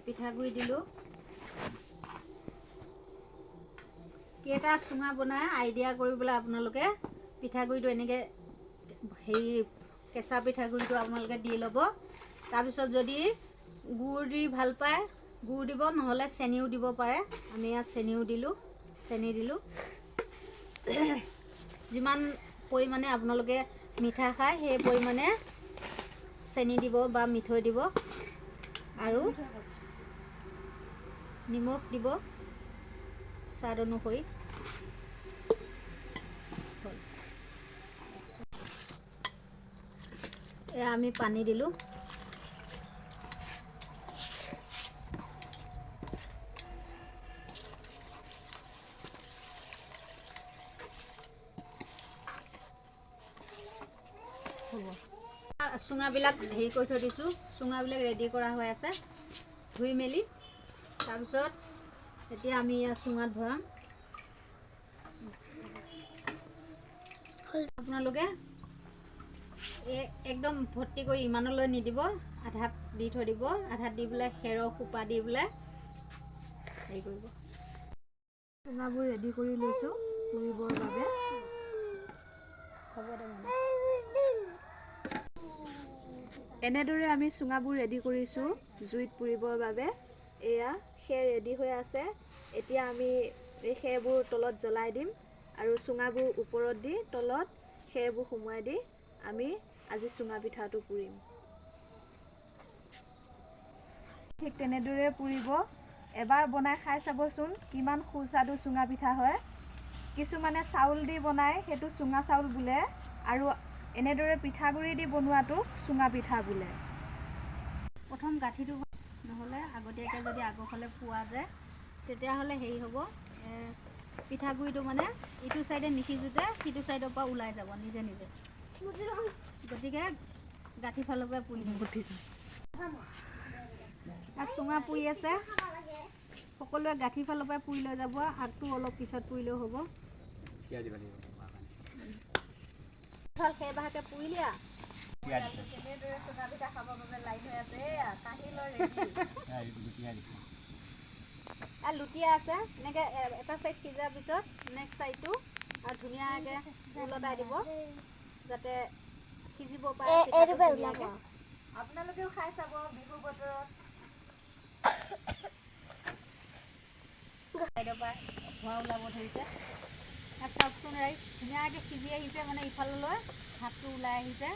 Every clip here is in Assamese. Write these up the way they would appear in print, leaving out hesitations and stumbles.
পিঠাগুড়ি দিলোঁ কেইটা চুঙা বনাই আইডিয়া কৰিবলৈ আপোনালোকে পিঠাগুড়িটো এনেকৈ হেৰি কেঁচা পিঠাগুড়িটো আপোনালোকে দি ল'ব। তাৰপিছত যদি গুড় দি ভাল পায় গুড় দিব, নহ'লে চেনিও দিব পাৰে। আমি ইয়াত চেনি দিলোঁ। যিমান পৰিমাণে আপোনালোকে মিঠা খায় সেই পৰিমাণে চেনি দিব বা মিঠৈ দিব আৰু নিমখ দিব স্বাদ অনুসৰি। এয়া আমি পানী দিলোঁ। চুঙাবিলাক হেৰি কৰি থৈ দিছোঁ। চুঙাবিলাক ৰেডি কৰা হৈ আছে ধুই মেলি। তাৰপিছত এতিয়া আমি ইয়াত চুঙাত ভৰাম। আপোনালোকে একদম ভৰ্তি কৰি ইমানলৈ নিদিব, আধাত দি থৈ দিব। আধাত দি পেলাই খেৰৰ সোপা দি পেলাই হেৰি কৰিব। চুঙাবোৰ ৰেডি কৰি লৈছোঁ পুৰিবৰ বাবে। হ'ব দে মানে এনেদৰে আমি চুঙাবোৰ ৰেডি কৰিছোঁ জুইত পুৰিবৰ বাবে। এয়া খেৰ ৰেডি হৈ আছে। এতিয়া আমি এই খেৰবোৰ তলত জ্বলাই দিম আৰু চুঙাবোৰ ওপৰত দি তলত খেৰবোৰ সুমুৱাই দি আমি আজি চুঙা পিঠাটো পুৰিম। ঠিক তেনেদৰে পুৰিব। এবাৰ বনাই খাই চাবচোন কিমান সুস্বাদু চুঙা পিঠা হয়। কিছুমানে চাউল দি বনায়, সেইটো চুঙা চাউল বোলে, আৰু এনেদৰে পিঠাগুড়ি দি বনোৱাটো চুঙা পিঠা বোলে। প্ৰথম গাঁঠিটো নহ'লে আগতীয়াকৈ যদি আগৰফালে পোৱা যায় তেতিয়াহ'লে হেৰি হ'ব, পিঠাগুড়িটো মানে ইটো চাইডে নিসিজোতে সিটো চাইডৰ পৰা ওলাই যাব নিজে নিজে। গতিকে গাঁঠি ফালৰ পৰা পুৰি দিব। চুঙা পুৰি আছে, সকলোৱে গাঁঠি ফালৰ পৰা পুৰি লৈ যাব। আগটো অলপ পিছত পুৰিলেও হ'ব। সেইভাগে পুৰিলিয়া কেনেদৰে চুঙা পিঠা খাবৰ বাবে লাইন হৈ আছে। কাঢ়ি লৈ লুটিয়া আছে। এনেকৈ এটা চাইড সিজাৰ পিছত নেক্সট চাইডটো আৰু ধুনীয়াকৈ ওলটাই দিব যাতে সিজিব পাৰে। আপোনালোকেও খাই চাব বিহু বতৰত। চাইডৰ পৰা ধোঁৱা ওলাব ধৰিছে। চাওকচোন ৰাইজ, ধুনীয়াকৈ সিজি আহিছে, মানে ইফাললৈ ভাতটো ওলাই আহিছে।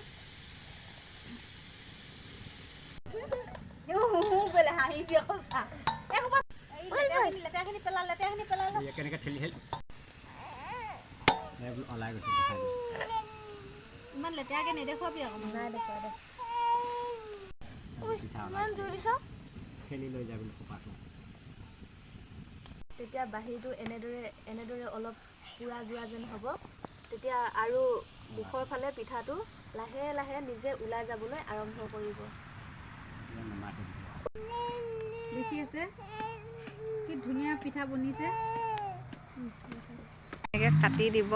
লেতেৰাখিনি পেলালে ইমান লেতেৰাকৈ নেদেখুৱাবি আকৌ। নাই দেখুৱাই দে। তেতিয়া বাহিৰটো এনেদৰে অলপ পুৰা যোৱা যেন হ'ব। তেতিয়া আৰু মুখৰ ফালে পিঠাটো লাহে লাহে নিজে ওলাই যাবলৈ আৰম্ভ কৰিব। দেখি আছে কি ধুনীয়া পিঠা বনিছে। এনেকৈ কাটি দিব।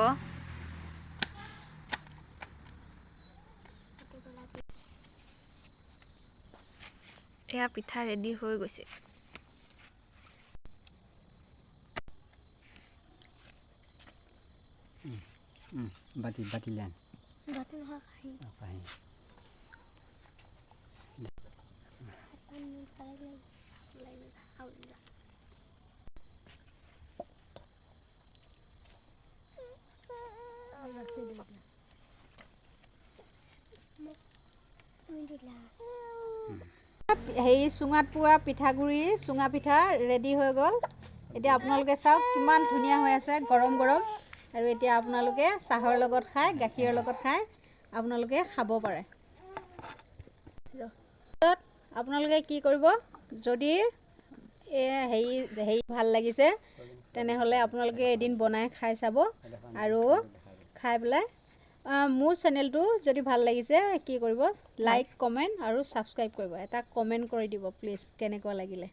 এয়া পিঠা ৰেডি হৈ গৈছে। বাতি লেন হেৰি চুঙাত পোৰা পিঠাগুড়ি চুঙা পিঠা ৰেডি হৈ গ'ল। এতিয়া আপোনালোকে চাওক কিমান ধুনীয়া হৈ আছে, গৰম গৰম। আৰু এতিয়া আপোনালোকে চাহৰ লগত খাই, গাখীৰৰ লগত খাই আপোনালোকে খাব পাৰে। আপোনালোকে কি কৰিব, যদি হেৰি ভাল লাগিছে তেনেহ'লে আপোনালোকে এদিন বনাই খাই চাব। আৰু খাই পেলাই মোৰ চেনেলটো যদি ভাল লাগিছে কি কৰিব, লাইক কমেণ্ট আৰু ছাবস্ক্ৰাইব কৰিব। এটা কমেণ্ট কৰি দিব প্লিজ কেনেকুৱা লাগিলে।